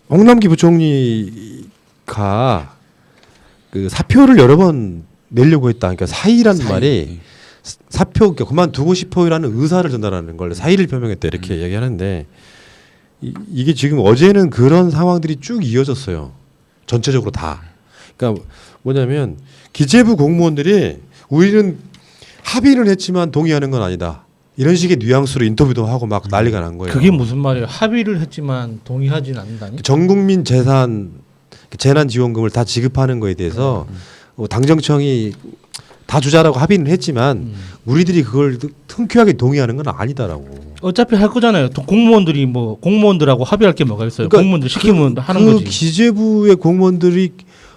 홍남기 부총리가 그 사표를 여러 번 내려고 했다. 그러니까 사의라는 말이 사표 그러니까 그만두고 싶어요라는 의사를 전달하는 걸 사의를 표명했다 이렇게 이야기하는데 이게 지금 어제는 그런 상황들이 쭉 이어졌어요. 전체적으로 다. 그러니까 뭐냐면 기재부 공무원들이 우리는 합의를 했지만 동의하는 건 아니다. 이런 식의 뉘앙스로 인터뷰도 하고 막 난리가 난 거예요. 그게 무슨 말이에요? 합의를 했지만 동의하진 않는다니? 전 국민 재난 지원금을 다 지급하는 거에 대해서 당정청이 다 주자라고 합의는 했지만 우리들이 그걸 흔쾌하게 동의하는 건 아니다라고. 어차피 할 거잖아요. 또 공무원들이 뭐 공무원들하고 합의할 게 뭐가 있어요? 그러니까 공무원들 시키면 하는 그 거지. 기재부의 공무원들이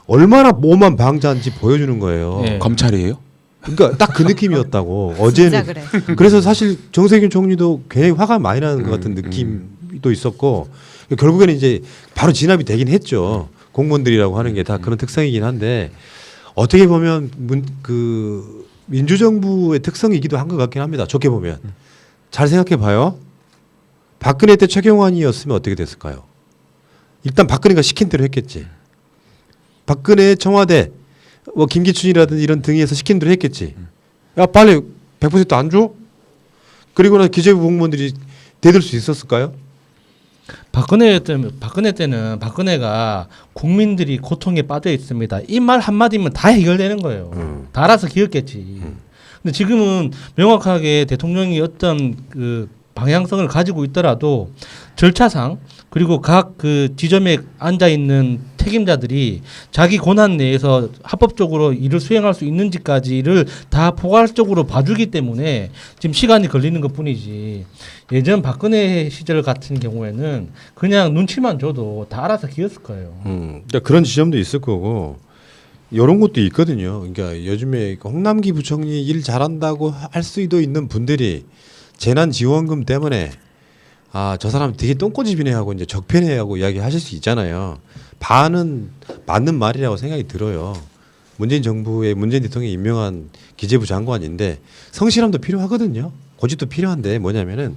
얼마나 오만 방자한지 보여주는 거예요. 예. 검찰이에요? 그러니까 딱 그 느낌이었다고. 진짜 어제는. 그래. 그래서 사실 정세균 총리도 굉장히 화가 많이 나는 것 같은 느낌도 있었고 결국에는 이제 바로 진압이 되긴 했죠. 공무원들이라고 하는 게 다 그런 특성이긴 한데 어떻게 보면 그 민주정부의 특성이기도 한 것 같긴 합니다. 좋게 보면. 잘 생각해 봐요. 박근혜 때 최경환이었으면 어떻게 됐을까요? 일단 박근혜가 시킨 대로 했겠지. 박근혜 청와대 뭐 김기춘이라든지 이런 등에서 시킨 대로 했겠지. 야 빨리 100%안 줘? 그리고 나 기재부 공무원들이 대들 수 있었을까요? 박근혜 때는 박근혜가 국민들이 고통에 빠져 있습니다. 이 말 한마디면 다 해결되는 거예요. 다 알아서 기었겠지. 근데 지금은 명확하게 대통령이 어떤 그 방향성을 가지고 있더라도 절차상 그리고 각 그 지점에 앉아 있는 책임자들이 자기 권한 내에서 합법적으로 일을 수행할 수 있는지까지를 다 포괄적으로 봐주기 때문에 지금 시간이 걸리는 것뿐이지. 예전 박근혜 시절 같은 경우에는 그냥 눈치만 줘도 다 알아서 기었을 거예요. 그러니까 그런 지점도 있을 거고 이런 것도 있거든요. 그러니까 요즘에 홍남기 부총리 일 잘한다고 할 수도 있는 분들이 재난지원금 때문에 아, 저 사람 되게 똥꼬집이네 하고 이제 적폐네 하고 이야기하실 수 있잖아요. 반은 맞는 말이라고 생각이 들어요. 문재인 대통령이 임명한 기재부 장관인데 성실함도 필요하거든요. 고집도 필요한데 뭐냐면은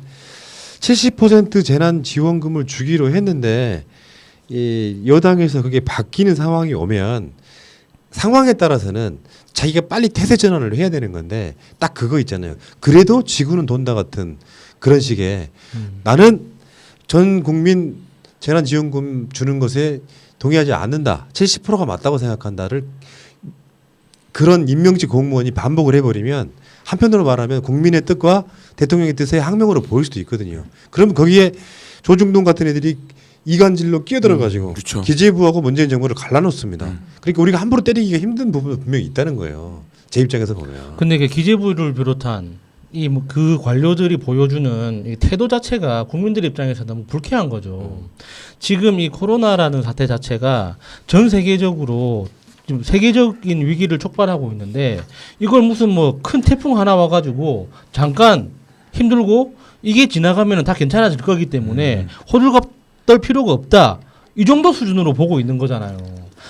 70% 재난지원금을 주기로 했는데 이 여당에서 그게 바뀌는 상황이 오면 상황에 따라서는 자기가 빨리 태세 전환을 해야 되는 건데 딱 그거 있잖아요. 그래도 지구는 돈다 같은 그런 식의 나는 전 국민 재난지원금 주는 것에 동의하지 않는다. 70%가 맞다고 생각한다를 그런 임명직 공무원이 반복을 해버리면 한편으로 말하면 국민의 뜻과 대통령의 뜻의 항명으로 보일 수도 있거든요. 그럼 거기에 조중동 같은 애들이 이간질로 끼어들어가지고 그렇죠. 기재부하고 문재인 정부를 갈라놓습니다. 그러니까 우리가 함부로 때리기가 힘든 부분도 분명히 있다는 거예요. 제 입장에서 보면. 근데 그 기재부를 비롯한 이 그 관료들이 보여주는 이 태도 자체가 국민들 입장에서 너무 불쾌한 거죠. 지금 이 코로나라는 사태 자체가 전 세계적으로 지금 세계적인 위기를 촉발하고 있는데 이걸 무슨 뭐 큰 태풍 하나 와가지고 잠깐 힘들고 이게 지나가면 다 괜찮아질 거기 때문에 호들갑 떨 필요가 없다. 이 정도 수준으로 보고 있는 거잖아요.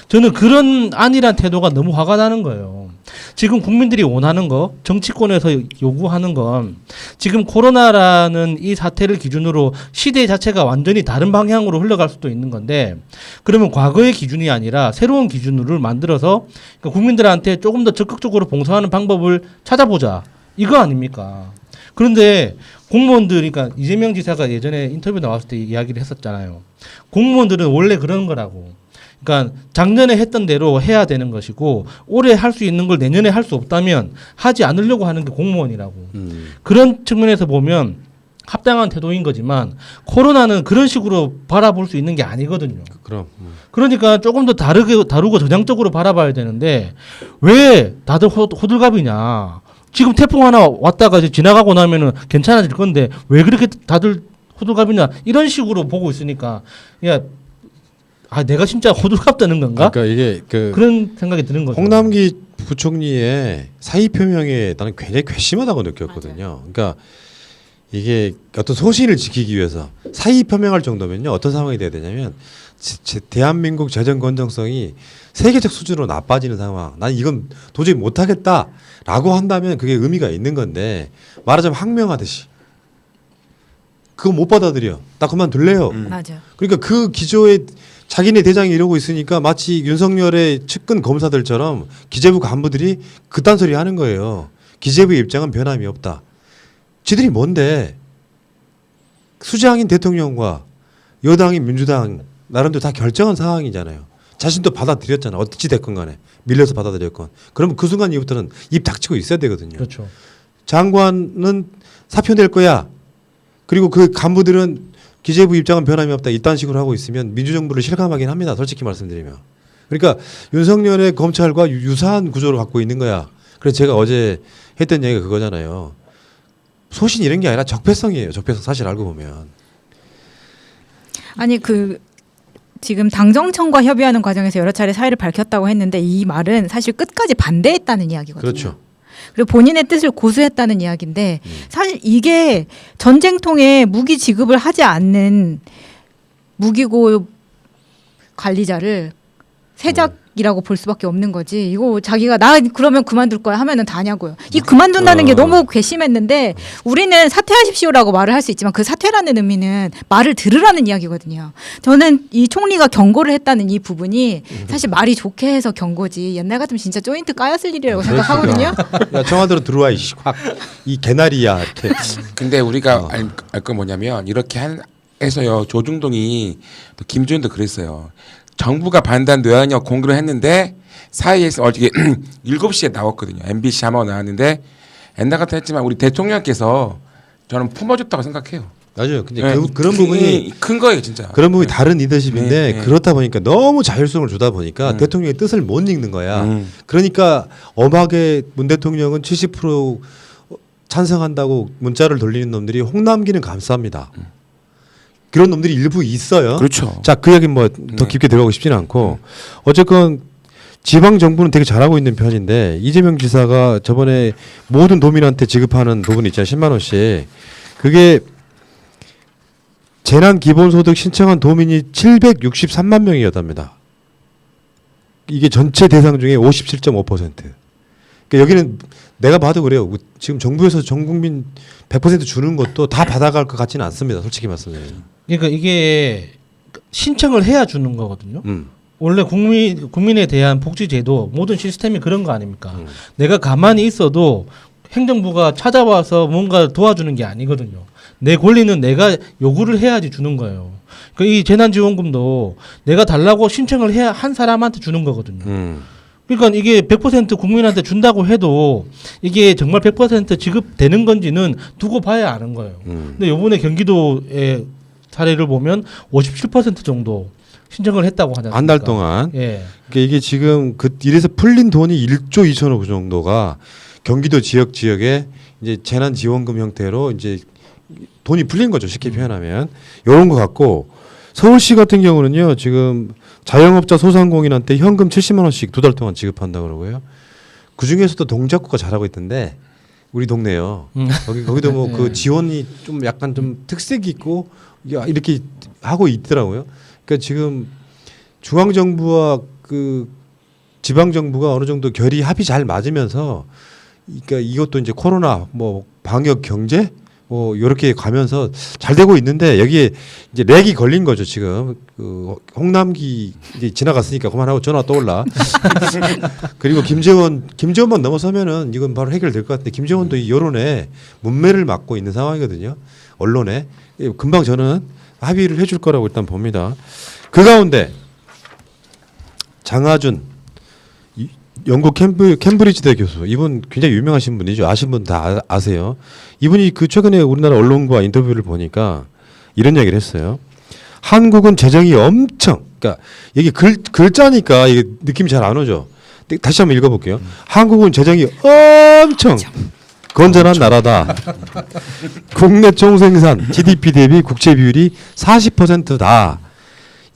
저는 그런 안일한 태도가 너무 화가 나는 거예요. 지금 국민들이 원하는 거, 정치권에서 요구하는 건 지금 코로나라는 이 사태를 기준으로 시대 자체가 완전히 다른 방향으로 흘러갈 수도 있는 건데 그러면 과거의 기준이 아니라 새로운 기준을 만들어서 국민들한테 조금 더 적극적으로 봉사하는 방법을 찾아보자. 이거 아닙니까? 그런데 공무원들, 그러니까 이재명 지사가 예전에 인터뷰 나왔을 때 이야기를 했었잖아요. 공무원들은 원래 그런 거라고. 그러니까 작년에 했던 대로 해야 되는 것이고 올해 할 수 있는 걸 내년에 할 수 없다면 하지 않으려고 하는 게 공무원이라고. 그런 측면에서 보면 합당한 태도인 거지만 코로나는 그런 식으로 바라볼 수 있는 게 아니거든요. 그럼. 그러니까 조금 더 다르고 전향적으로 바라봐야 되는데 왜 다들 호들갑이냐. 지금 태풍 하나 왔다가 이제 지나가고 나면은 괜찮아질 건데 왜 그렇게 다들 호들갑이냐 이런 식으로 보고 있으니까 야, 내가 진짜 호들갑 떠는 건가? 그러니까 이게 그런 생각이 드는 거죠. 홍남기 부총리의 사의 표명에 나는 굉장히 괘씸하다고 느꼈거든요. 그러니까 이게 어떤 소신을 지키기 위해서 사의 표명할 정도면요 어떤 상황이 돼야 되냐면 대한민국 재정 건전성이 세계적 수준으로 나빠지는 상황. 난 이건 도저히 못하겠다라고 한다면 그게 의미가 있는 건데 말하자면 항명하듯이 그거 못 받아들여. 나 그만둘래요. 맞아. 그러니까 그 기조에 자기네 대장이 이러고 있으니까 마치 윤석열의 측근 검사들처럼 기재부 간부들이 그딴 소리 하는 거예요. 기재부의 입장은 변함이 없다. 지들이 뭔데 수장인 대통령과 여당인 민주당 나름대로 다 결정한 상황이잖아요. 자신도 받아들였잖아. 어찌 됐건 간에 밀려서 받아들였건. 그러면 그 순간 이후부터는 입 닥치고 있어야 되거든요. 그렇죠. 장관은 사표 낼 거야. 그리고 그 간부들은 기재부 입장은 변함이 없다. 이딴 식으로 하고 있으면 민주정부를 실감하긴 합니다. 솔직히 말씀드리면. 그러니까 윤석열의 검찰과 유사한 구조를 갖고 있는 거야. 그래서 제가 어제 했던 얘기가 그거잖아요. 소신 이런 게 아니라 적폐성이에요. 적폐성 사실 알고 보면. 아니 그 지금 당정청과 협의하는 과정에서 여러 차례 사의를 밝혔다고 했는데 이 말은 사실 끝까지 반대했다는 이야기거든요. 그렇죠. 그리고 본인의 뜻을 고수했다는 이야기인데 사실 이게 전쟁통에 무기 지급을 하지 않는 무기고 관리자를 세작이라고 볼 수밖에 없는 거지. 이거 자기가 나 그러면 그만둘 거야 하면은 다냐고요. 이 그만둔다는 게 너무 괘씸했는데 우리는 사퇴하십시오라고 말을 할 수 있지만 그 사퇴라는 의미는 말을 들으라는 이야기거든요. 저는 이 총리가 경고를 했다는 이 부분이 사실 말이 좋게 해서 경고지 옛날 같으면 진짜 조인트 까였을 일이라고 생각하거든요. 야 청와대로 들어와 이씨 확이 개나리야 이렇게. 근데 우리가 알 거 뭐냐면 이렇게 해서요 조중동이 또 김주현도 그랬어요. 정부가 반대한 노안역 공개를 했는데 사이에서 어저께 7시에 나왔거든요. MBC 한번 나왔는데 옛날 같아 했지만 우리 대통령께서 저는 품어줬다고 생각해요. 맞아요. 근데 네, 그런 부분이 큰 거예요, 진짜. 그런 부분이 다른 리더십인데 네. 그렇다 보니까 너무 자율성을 주다 보니까 대통령의 뜻을 못 읽는 거야. 그러니까 엄하게 문 대통령은 70% 찬성한다고 문자를 돌리는 놈들이 홍남기는 감쌉니다. 그런 놈들이 일부 있어요. 그렇죠. 자, 그 이야기 뭐 더 깊게 들어가고 싶지는 않고 어쨌건 지방 정부는 되게 잘하고 있는 편인데 이재명 지사가 저번에 모든 도민한테 지급하는 부분 있잖아요. 10만 원씩. 그게 재난 기본소득 신청한 도민이 763만 명이었답니다. 이게 전체 대상 중에 57.5%. 그러니까 여기는 내가 봐도 그래요. 지금 정부에서 전 국민 100% 주는 것도 다 받아갈 것 같지는 않습니다. 솔직히 말씀드리면. 그러니까 이게 신청을 해야 주는 거거든요. 원래 국민에 대한 복지제도 모든 시스템이 그런 거 아닙니까? 내가 가만히 있어도 행정부가 찾아와서 뭔가 도와주는 게 아니거든요. 내 권리는 내가 요구를 해야지 주는 거예요. 이 재난지원금도 내가 달라고 신청을 해야 한 사람한테 주는 거거든요. 그러니까 이게 100% 국민한테 준다고 해도 이게 정말 100% 지급되는 건지는 두고 봐야 아는 거예요. 근데 요번에 경기도의 사례를 보면 57% 정도 신청을 했다고 하지 않습니까? 한 달 동안. 예. 그러니까 이게 지금 이래서 풀린 돈이 1조 2천억 정도가 경기도 지역에 이제 재난지원금 형태로 이제 돈이 풀린 거죠. 쉽게 표현하면. 이런 거 같고 서울시 같은 경우는요. 지금 자영업자 소상공인한테 현금 70만 원씩 2달 동안 지급한다고 그러고요. 그중에서도 동작구가 잘하고 있던데 우리 동네요. 거기도 뭐 그 지원이 좀 약간 좀 특색이 있고 이렇게 하고 있더라고요. 그러니까 지금 중앙 정부와 그 지방 정부가 어느 정도 결이 합이 잘 맞으면서 그러니까 이것도 이제 코로나 뭐 방역 경제 뭐 이렇게 가면서 잘 되고 있는데 여기에 이제 렉이 걸린 거죠 지금. 그 홍남기 이제 지나갔으니까 그만하고 전화 떠올라. 그리고 김재원만 넘어서면은 이건 바로 해결될 것 같은데 김재원도 이 여론에 문매를 맞고 있는 상황이거든요. 언론에 금방 저는 합의를 해줄 거라고 일단 봅니다. 그 가운데 장하준 영국 캠브리지대 교수 이분 굉장히 유명하신 분이죠. 아신 분 다 아세요. 이분이 그 최근에 우리나라 언론과 인터뷰를 보니까 이런 이야기를 했어요. 한국은 재정이 엄청 그러니까 이게 글자니까 이게 느낌이 잘 안 오죠. 다시 한번 읽어볼게요. 한국은 재정이 엄청 건전한 나라다. 국내 총생산 GDP 대비 국채 비율이 40%다.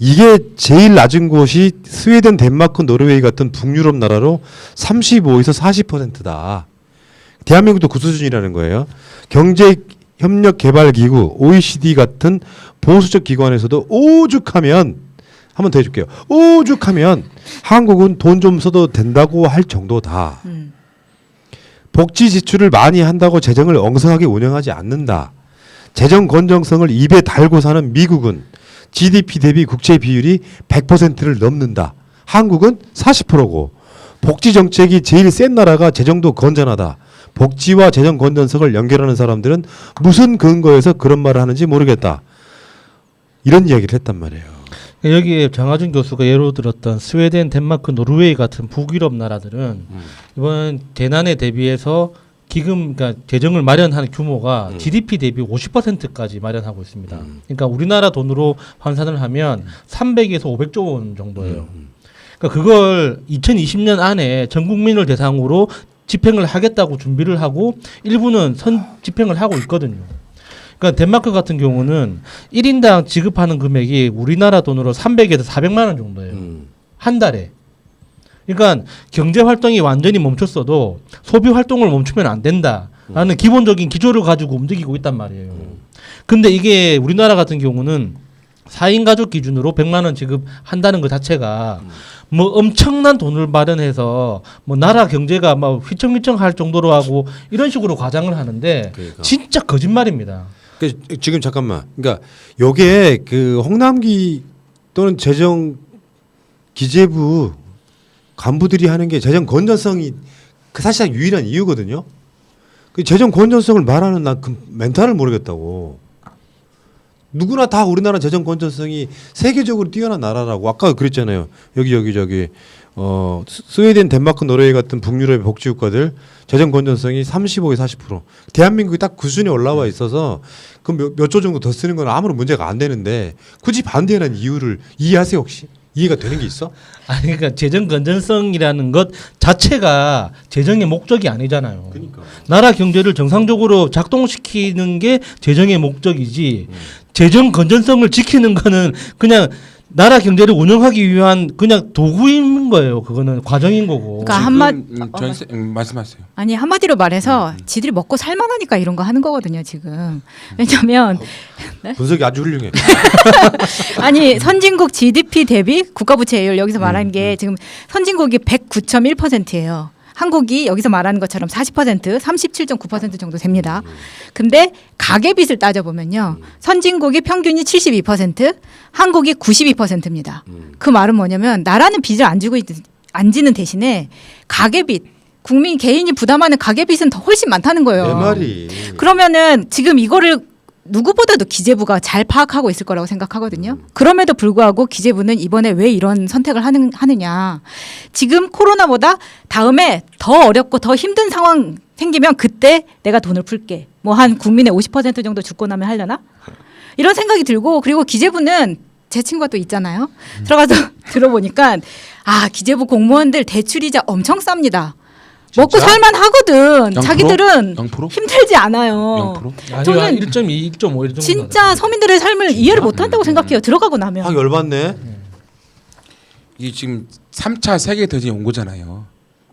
이게 제일 낮은 곳이 스웨덴, 덴마크, 노르웨이 같은 북유럽 나라로 35에서 40%다. 대한민국도 그 수준이라는 거예요. 경제협력개발기구 OECD 같은 보수적 기관에서도 오죽하면 한 번 더 해줄게요. 오죽하면 한국은 돈 좀 써도 된다고 할 정도다. 복지 지출을 많이 한다고 재정을 엉성하게 운영하지 않는다. 재정 건전성을 입에 달고 사는 미국은 GDP 대비 국채 비율이 100%를 넘는다. 한국은 40%고 복지 정책이 제일 센 나라가 재정도 건전하다. 복지와 재정 건전성을 연결하는 사람들은 무슨 근거에서 그런 말을 하는지 모르겠다. 이런 이야기를 했단 말이에요. 여기에 장하준 교수가 예로 들었던 스웨덴, 덴마크, 노르웨이 같은 북유럽 나라들은 이번 재난에 대비해서 기금, 그러니까 재정을 마련하는 규모가 GDP 대비 50%까지 마련하고 있습니다. 그러니까 우리나라 돈으로 환산을 하면 300에서 500조 원 정도예요. 그러니까 그걸 2020년 안에 전 국민을 대상으로 집행을 하겠다고 준비를 하고 일부는 선 집행을 하고 있거든요. 그러니까 덴마크 같은 경우는 1인당 지급하는 금액이 우리나라 돈으로 300에서 400만 원 정도예요. 한 달에. 그러니까 경제 활동이 완전히 멈췄어도 소비 활동을 멈추면 안 된다라는 기본적인 기조를 가지고 움직이고 있단 말이에요. 근데 이게 우리나라 같은 경우는 4인 가족 기준으로 100만 원 지급한다는 것 자체가 뭐 엄청난 돈을 마련해서 뭐 나라 경제가 막 휘청휘청할 정도로 하고 이런 식으로 과장을 하는데 그러니까. 진짜 거짓말입니다. 지금 잠깐만. 그러니까 요게 그 홍남기 또는 재정 기재부 간부들이 하는 게 재정 건전성이 그 사실상 유일한 이유거든요. 그 재정 건전성을 말하는 난 그 멘탈을 모르겠다고. 누구나 다 우리나라 재정 건전성이 세계적으로 뛰어난 나라라고 아까 그랬잖아요. 여기 저기 스웨덴, 덴마크, 노르웨이 같은 북유럽의 복지 국가들 재정 건전성이 35에서 40%. 대한민국이 딱 그 수준에 올라와 있어서 그 몇 조 정도 더 쓰는 건 아무런 문제가 안 되는데 굳이 반대하는 이유를 이해하세요 혹시? 이해가 되는 게 있어? 아니 그러니까 재정 건전성이라는 것 자체가 재정의 목적이 아니잖아요. 그러니까. 나라 경제를 정상적으로 작동시키는 게 재정의 목적이지. 재정 건전성을 지키는 거는 그냥 나라 경제를 운영하기 위한 그냥 도구인 거예요. 그거는 과정인 거고. 그러니까 말씀하세요. 아니 한마디로 말해서 지들이 먹고 살만하니까 이런 거 하는 거거든요 지금. 왜냐하면 분석이 아주 훌륭해. 아니 선진국 GDP 대비 국가부채율 여기서 말하는 게 지금 선진국이 109.1%예요. 한국이 여기서 말하는 것처럼 40%, 37.9% 정도 됩니다. 근데 가계빚을 따져보면요. 선진국이 평균이 72%, 한국이 92%입니다. 그 말은 뭐냐면 나라는 빚을 안 지는 대신에 가계빚, 국민 개인이 부담하는 가계빚은 더 훨씬 많다는 거예요. 내 말이. 그러면은 지금 이거를 누구보다도 기재부가 잘 파악하고 있을 거라고 생각하거든요. 그럼에도 불구하고 기재부는 이번에 왜 이런 선택을 하느냐. 지금 코로나보다 다음에 더 어렵고 더 힘든 상황 생기면 그때 내가 돈을 풀게. 뭐 한 국민의 50% 정도 죽고 나면 하려나? 이런 생각이 들고 그리고 기재부는 제 친구가 또 있잖아요. 들어가서 들어보니까 아 기재부 공무원들 대출이자 엄청 쌉니다. 먹고 살만 하거든. 0%? 자기들은 0%? 힘들지 않아요. 0%? 아니요, 저는 1.2, 1.5 정도. 진짜 서민들의 삶을 이해를 못한다고 생각해요. 들어가고 나면. 아 열받네. 이 지금 3차 세계 대전이 온 거잖아요.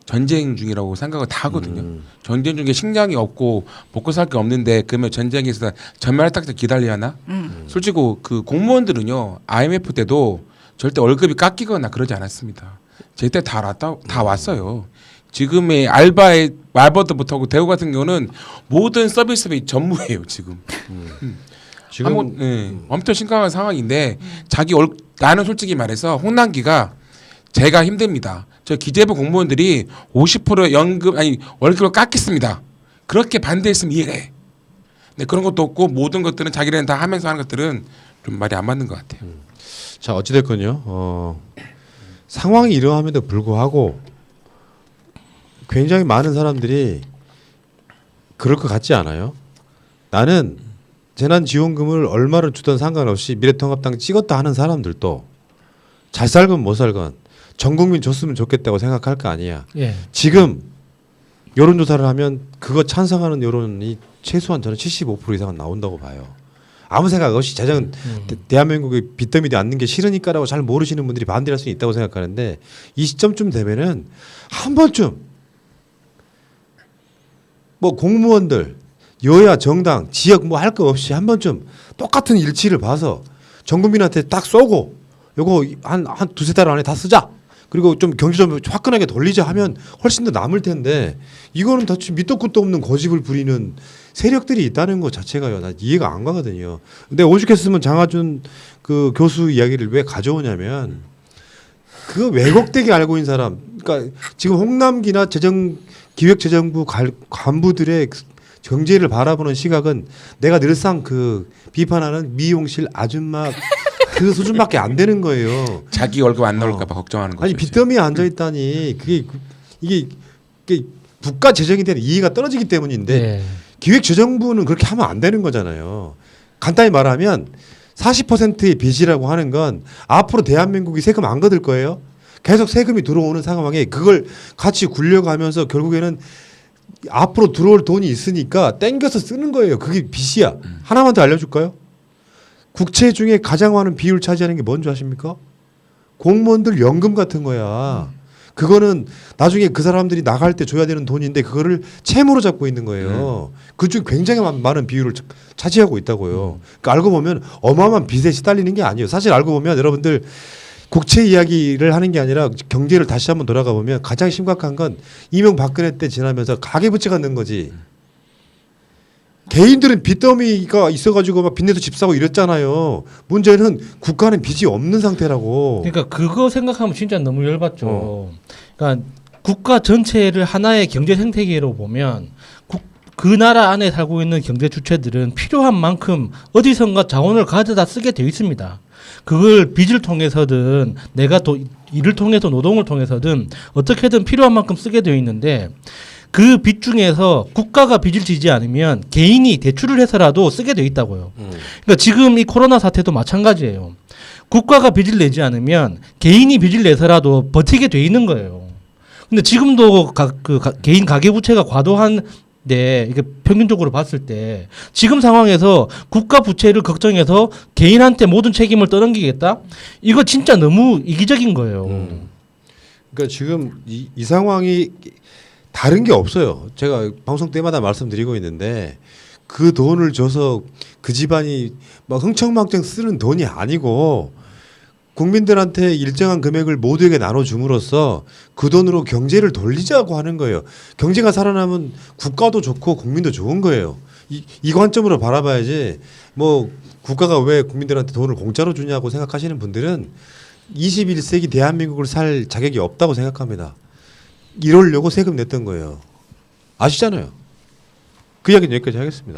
전쟁 중이라고 생각을 다 하거든요. 전쟁 중에 식량이 없고 먹고 살 게 없는데 그러면 전쟁에서 전멸할 때까지 기다려야 하나? 솔직히 그 공무원들은요. IMF 때도 절대 월급이 깎이거나 그러지 않았습니다. 제 때 다 왔어요. 지금의 알바의 말버드부터 대우 같은 경우는 모든 서비스업이 전무해요 지금. 지금 엄청 심각한 상황인데 나는 솔직히 말해서 홍남기가 제가 힘듭니다. 저 기재부 공무원들이 50% 연금 월급을 깎겠습니다. 그렇게 반대했으면 이해해. 근데 그런 것도 없고 모든 것들은 자기네는 다 하면서 하는 것들은 좀 말이 안 맞는 것 같아요. 자 어찌됐건요. 상황이 이러함에도 불구하고 굉장히 많은 사람들이 그럴 것 같지 않아요? 나는 재난지원금을 얼마를 주든 상관없이 미래통합당 찍었다 하는 사람들도 잘 살건 못 살건 전 국민 줬으면 좋겠다고 생각할 거 아니야. 예. 지금 여론조사를 하면 그거 찬성하는 여론이 최소한 저는 75% 이상은 나온다고 봐요. 아무 생각 없이 재정 대한민국의 빚더미도 않는 게 싫으니까라고 잘 모르시는 분들이 반대할 수 있다고 생각하는데 이 시점쯤 되면은 한 번쯤 뭐 공무원들 여야 정당 지역 뭐 할 거 없이 한 번쯤 똑같은 일치를 봐서 전 국민한테 딱 쏘고 요거 한 두세 달 안에 다 쓰자. 그리고 좀 경제 좀 화끈하게 돌리자 하면 훨씬 더 남을 텐데 이거는 다 밑도 끝도 없는 고집을 부리는 세력들이 있다는 것 자체가요. 나 이해가 안 가거든요. 근데 오죽했으면 장하준 그 교수 이야기를 왜 가져오냐면 그 왜곡되게 알고 있는 사람, 그러니까 지금 홍남기나 기획재정부 간부들의 경제를 바라보는 시각은 내가 늘상 그 비판하는 미용실 아줌마 그 수준밖에 안 되는 거예요. 자기 월급 안 나올까봐 걱정하는 거죠. 아니 빚더미에 앉아 있다니 이게 국가 재정에 대한 이해가 떨어지기 때문인데 네. 기획재정부는 그렇게 하면 안 되는 거잖아요. 간단히 말하면 40%의 빚이라고 하는 건 앞으로 대한민국이 세금 안 걷을 거예요. 계속 세금이 들어오는 상황에 그걸 같이 굴려가면서 결국에는 앞으로 들어올 돈이 있으니까 땡겨서 쓰는 거예요. 그게 빚이야. 하나만 더 알려줄까요? 국채 중에 가장 많은 비율 차지하는 게 뭔지 아십니까? 공무원들 연금 같은 거야. 그거는 나중에 그 사람들이 나갈 때 줘야 되는 돈인데 그거를 채무로 잡고 있는 거예요. 그중 굉장히 많은 비율을 차지하고 있다고요. 그러니까 알고 보면 어마어마한 빚에 시달리는 게 아니에요. 사실 알고 보면 여러분들 국채 이야기를 하는 게 아니라 경제를 다시 한번 돌아가 보면 가장 심각한 건 이명박근혜 때 지나면서 가계부채가 는 거지. 개인들은 빚더미가 있어가지고 막 빚내서 집 사고 이랬잖아요. 문제는 국가는 빚이 없는 상태라고. 그러니까 그거 생각하면 진짜 너무 열받죠. 그러니까 국가 전체를 하나의 경제 생태계로 보면 그 나라 안에 살고 있는 경제 주체들은 필요한 만큼 어디선가 자원을 가져다 쓰게 되어 있습니다. 그걸 빚을 통해서든 내가 또 일을 통해서 노동을 통해서든 어떻게든 필요한 만큼 쓰게 되어 있는데 그 빚 중에서 국가가 빚을 지지 않으면 개인이 대출을 해서라도 쓰게 되어 있다고요. 그러니까 지금 이 코로나 사태도 마찬가지예요. 국가가 빚을 내지 않으면 개인이 빚을 내서라도 버티게 돼 있는 거예요. 근데 지금도 개인 가계부채가 과도한데 이게 평균적으로 봤을 때 지금 상황에서 국가 부채를 걱정해서 개인한테 모든 책임을 떠넘기겠다? 이거 진짜 너무 이기적인 거예요. 그러니까 지금 이 상황이 다른 게 없어요. 제가 방송 때마다 말씀드리고 있는데 그 돈을 줘서 그 집안이 막 흥청망청 쓰는 돈이 아니고 국민들한테 일정한 금액을 모두에게 나눠줌으로써 그 돈으로 경제를 돌리자고 하는 거예요. 경제가 살아나면 국가도 좋고 국민도 좋은 거예요. 이 관점으로 바라봐야지 뭐 국가가 왜 국민들한테 돈을 공짜로 주냐고 생각하시는 분들은 21세기 대한민국을 살 자격이 없다고 생각합니다. 이러려고 세금 냈던 거예요. 아시잖아요. 그 이야기는 여기까지 하겠습니다.